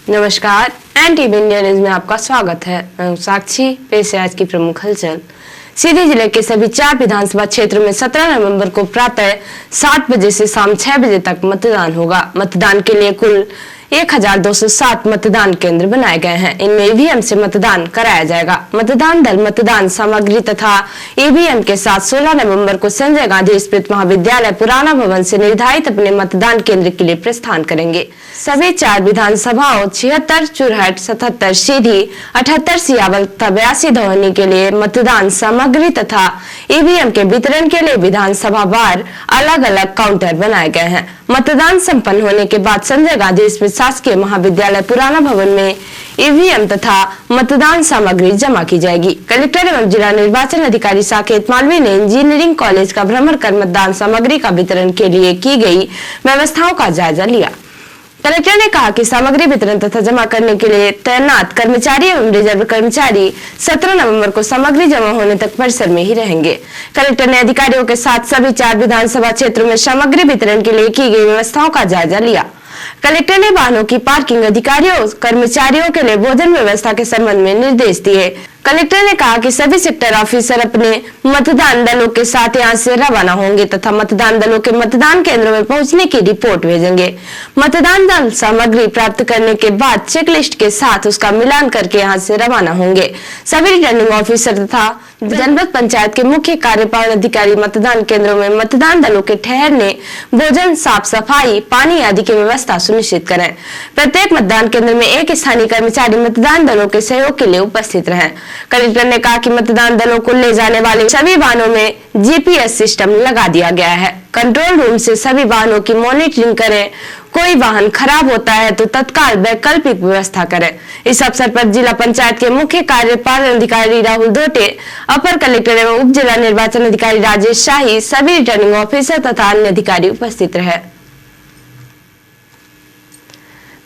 नमस्कार, NTV India news में आपका स्वागत है। मैं हूं साक्षी। पेश है आज की प्रमुख हलचल। सीधी जिले के सभी 4 विधानसभा क्षेत्रों में 17 नवंबर को प्रातः 7 बजे से शाम 6 बजे तक मतदान होगा। मतदान के लिए कुल 1207 मतदान केंद्र बनाए गए हैं। इनमें ईवीएम से मतदान कराया जाएगा। मतदान दल मतदान सामग्री तथा ईवीएम के साथ 16 नवंबर को संजय गांधी स्मृति महाविद्यालय पुराना भवन से निर्धारित अपने मतदान केंद्र के लिए प्रस्थान करेंगे। सभी 4 विधानसभाओं 76, चुरहट, 77, सीधी, 78, सियावल तथा 82 धौनी के लिए मतदान सामग्री तथा ईवीएम के वितरण के लिए विधानसभा वार अलग अलग काउंटर बनाए गए हैं। मतदान संपन्न होने के बाद संजय गांधी स्मृति शासकीय महाविद्यालय पुराना भवन में ईवीएम तथा मतदान सामग्री जमा की जाएगी। कलेक्टर एवं जिला निर्वाचन अधिकारी साकेत मालवीय ने इंजीनियरिंग कॉलेज का भ्रमण कर मतदान सामग्री का वितरण के लिए की गई व्यवस्थाओं का जायजा लिया। कलेक्टर ने कहा कि सामग्री वितरण तथा जमा करने के लिए तैनात कर्मचारी एवं रिजर्व कर्मचारी 17 नवंबर को सामग्री जमा होने तक परिसर में ही रहेंगे। कलेक्टर ने अधिकारियों के साथ सभी 4 विधानसभा क्षेत्रों में सामग्री वितरण के लिए की गई व्यवस्थाओं का जायजा लिया। कलेक्टर ने वाहनों की पार्किंग, अधिकारियों कर्मचारियों के लिए भोजन व्यवस्था के संबंध में निर्देश दिए। कलेक्टर ने कहा कि सभी सेक्टर ऑफिसर अपने मतदान दलों के साथ यहां से रवाना होंगे तथा मतदान दलों के मतदान केंद्रों में पहुंचने की रिपोर्ट भेजेंगे। मतदान दल सामग्री प्राप्त करने के बाद चेक लिस्ट के साथ उसका मिलान करके यहां से रवाना होंगे। सभी रिटर्निंग ऑफिसर तथा जनपद पंचायत के मुख्य कार्यपालन अधिकारी मतदान केंद्रों में मतदान दलों के ठहरने, भोजन, साफ सफाई, पानी आदि की व्यवस्था सुनिश्चित करें। प्रत्येक मतदान केंद्र में एक स्थानीय कर्मचारी मतदान दलों के सहयोग के लिए उपस्थित रहें। कलेक्टर ने कहा कि मतदान दलों को ले जाने वाले सभी वाहनों में जीपीएस सिस्टम लगा दिया गया है। कंट्रोल रूम से सभी वाहनों की मॉनिटरिंग करें। कोई वाहन खराब होता है तो तत्काल वैकल्पिक व्यवस्था करें। इस अवसर पर जिला पंचायत के मुख्य कार्यपालन अधिकारी राहुल धोटे, अपर कलेक्टर एवं उप जिला निर्वाचन अधिकारी राजेश शाही, सभी रिटर्निंग ऑफिसर तथा अन्य अधिकारी उपस्थित रहे।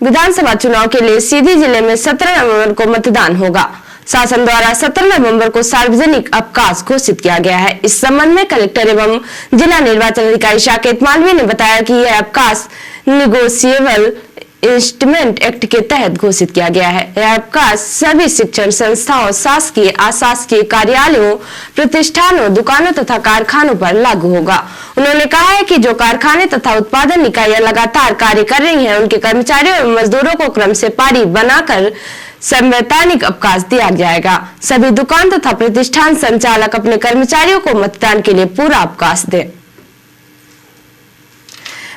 विधानसभा चुनाव के लिए सीधी जिले में 17 नवंबर को मतदान होगा। शासन द्वारा 17 नवंबर को सार्वजनिक अवकाश घोषित किया गया है। इस संबंध में कलेक्टर एवं जिला निर्वाचन अधिकारी साकेत मालवीय ने बताया कि यह अवकाश निगोशिएबल इंस्ट्रूमेंट एक्ट के तहत घोषित किया गया है। यह अवकाश सभी शिक्षण संस्थाओं, शासकीय, अशासकीय कार्यालयों, प्रतिष्ठानों, दुकानों तथा कारखानों पर लागू होगा। उन्होंने कहा है कि जो कारखाने तथा उत्पादन इकाइयां लगातार कार्य कर रही हैं, उनके कर्मचारियों एवं मजदूरों को क्रम से पारी बनाकर संवैधानिक अवकाश दिया जाएगा। सभी दुकान तथा प्रतिष्ठान संचालक अपने कर्मचारियों को मतदान के लिए पूरा अवकाश दें।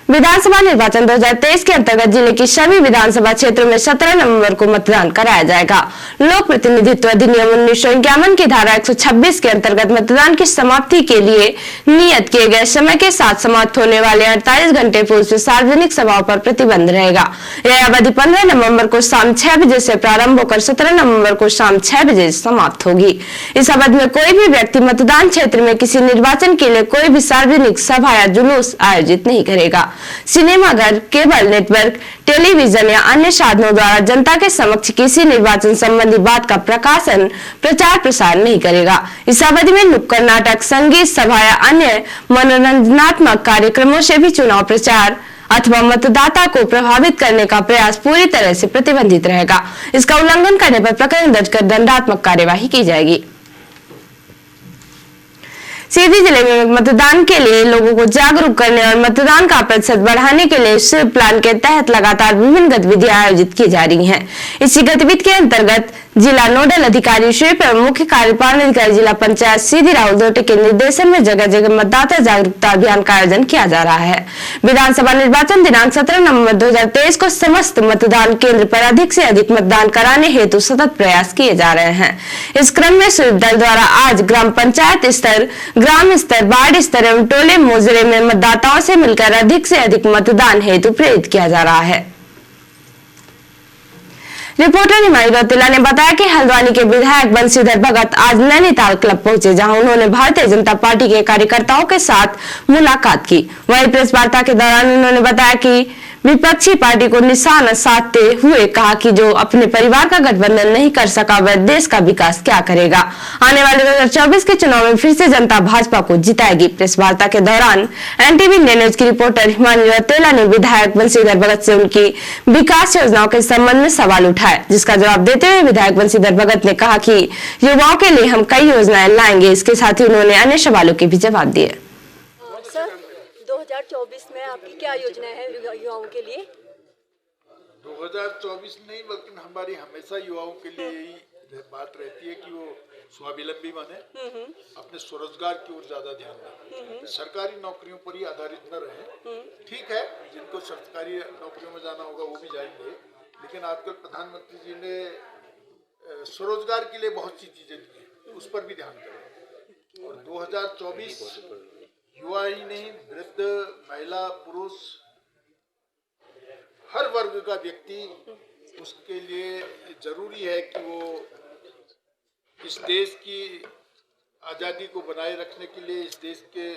विधानसभा निर्वाचन 2023 के अंतर्गत जिले की सभी विधानसभा क्षेत्रों में 17 नवंबर को मतदान कराया जाएगा। लोक प्रतिनिधित्व अधिनियम 1951 की धारा 126 के अंतर्गत मतदान की समाप्ति के लिए नियत किए गए समय के साथ समाप्त होने वाले 48 घंटे पूर्व से सार्वजनिक सभाओं पर प्रतिबंध रहेगा। यह अवधि 15 नवंबर को शाम 6 बजे से प्रारंभ होकर 17 नवंबर को शाम 6 बजे समाप्त होगी। इस अवधि में कोई भी व्यक्ति मतदान क्षेत्र में किसी निर्वाचन के लिए कोई भी सार्वजनिक सभा या जुलूस आयोजित नहीं करेगा। सिनेमाघर, केबल नेटवर्क, टेलीविजन या अन्य साधनों द्वारा जनता के समक्ष किसी निर्वाचन संबंधी बात का प्रकाशन, प्रचार प्रसार नहीं करेगा। इस अवधि में नुक्कड़ नाटक, संगीत सभा या अन्य मनोरंजनात्मक कार्यक्रमों से भी चुनाव प्रचार अथवा मतदाता को प्रभावित करने का प्रयास पूरी तरह से प्रतिबंधित रहेगा। इसका उल्लंघन करने पर प्रकरण दर्ज कर दंडात्मक कार्यवाही की जाएगी। सीधी जिले में मतदान के लिए लोगों को जागरूक करने और मतदान का प्रतिशत बढ़ाने के लिए स्वीप प्लान के तहत लगातार विभिन्न गतिविधियां आयोजित की जा रही हैं। इसी गतिविधि के अंतर्गत जिला नोडल अधिकारी स्वीप एवं मुख्य कार्यपालन अधिकारी जिला पंचायत सीधी राहुल धोटे के निर्देशन में जगह जगह मतदाता जागरूकता अभियान का आयोजन किया जा रहा है। विधानसभा निर्वाचन दिनांक 17 नवंबर 2023 को समस्त मतदान केंद्र पर अधिक से अधिक मतदान कराने हेतु सतत प्रयास किए जा रहे हैं। इस क्रम में स्वीप दल द्वारा आज ग्राम पंचायत स्तर, ग्राम स्तर, वार्ड स्तर एवं टोले मोहल्ले में मतदाताओं से मिलकर अधिक से अधिक मतदान हेतु प्रेरित किया जा रहा है। रिपोर्टर निमाई रौतेला ने बताया कि हल्द्वानी के विधायक बंशीधर भगत आज नैनीताल क्लब पहुंचे, जहां उन्होंने भारतीय जनता पार्टी के कार्यकर्ताओं के साथ मुलाकात की। वहीं प्रेस वार्ता के दौरान उन्होंने बताया कि विपक्षी पार्टी को निशाना साधते हुए कहा कि जो अपने परिवार का गठबंधन नहीं कर सका वह देश का विकास क्या करेगा। आने वाले 2024 के चुनाव में फिर से जनता भाजपा को जिताएगी। प्रेस वार्ता के दौरान एनटीवी इंडिया न्यूज की रिपोर्टर हिमांशु रौतेला ने विधायक बंशीधर भगत से उनकी विकास योजनाओं के संबंध में सवाल उठाए, जिसका जवाब देते हुए विधायक बंशीधर भगत ने कहा कि युवाओं के लिए हम कई योजनाएं लाएंगे। इसके साथ ही उन्होंने अन्य सवालों के भी जवाब दिए। 2024 में आपकी क्या योजना है युवाओं के लिए? 2024 नहीं बल्कि हमारी हमेशा युवाओं के लिए यही बात रहती है कि वो स्वावलंबी बने, अपने स्वरोजगार की ओर ज्यादा ध्यान दें, सरकारी नौकरियों पर ही आधारित न रहे। ठीक है, जिनको सरकारी नौकरियों में जाना होगा वो भी जाएंगे, लेकिन आजकल प्रधानमंत्री जी ने स्वरोजगार के लिए बहुत सी चीजें दी, उस पर भी ध्यान दें। और 2024 युवा ही नहीं, वृद्ध, महिला, पुरुष, हर वर्ग का व्यक्ति, उसके लिए जरूरी है कि वो इस देश की आज़ादी को बनाए रखने के लिए, इस देश के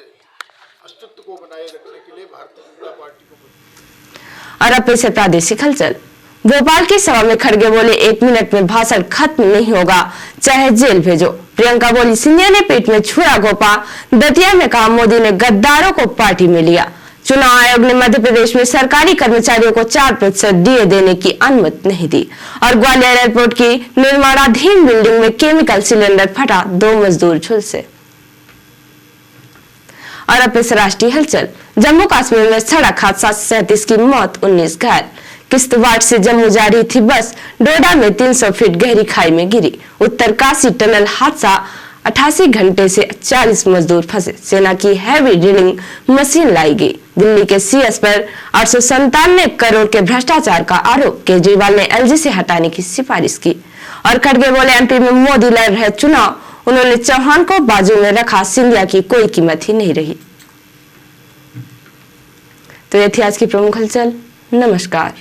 अस्तित्व को बनाए रखने के लिए भारतीय जनता पार्टी को। और अब से प्रादेशिक हलचल। भोपाल की सभा में खड़गे बोले 1 मिनट में भाषण खत्म नहीं होगा, चाहे जेल भेजो। प्रियंका बोली सिंधिया ने पेट में छुरा घोंपा। दतिया में कहा मोदी ने गद्दारों को पार्टी में लिया। चुनाव आयोग ने मध्य प्रदेश में सरकारी कर्मचारियों को 4% डीए देने की अनुमति नहीं दी। और ग्वालियर एयरपोर्ट की निर्माणाधीन बिल्डिंग में केमिकल सिलेंडर फटा, 2 मजदूर झुलसे। और अब इस राष्ट्रीय हलचल। जम्मू कश्मीर में सड़क हादसा, 37 की मौत, 19 घायल। किश्तवाड़ से जम्मू जा रही थी बस, डोडा में 300 फीट गहरी खाई में गिरी। उत्तरकाशी टनल हादसा, 88 घंटे से 40 मजदूर फंसे। सेना की हैवी ड्रिलिंग मशीन लाई गई। दिल्ली के सीएस पर 897 करोड़ के भ्रष्टाचार का आरोप, केजरीवाल ने एलजी से हटाने की सिफारिश की। और खड़गे बोले एमपी में मोदी लड़ रहे चुनाव, उन्होंने चौहान को बाजू में रखा, सिंधिया की कोई कीमत ही नहीं रही। तो ये थी आज की प्रमुख हलचल। नमस्कार।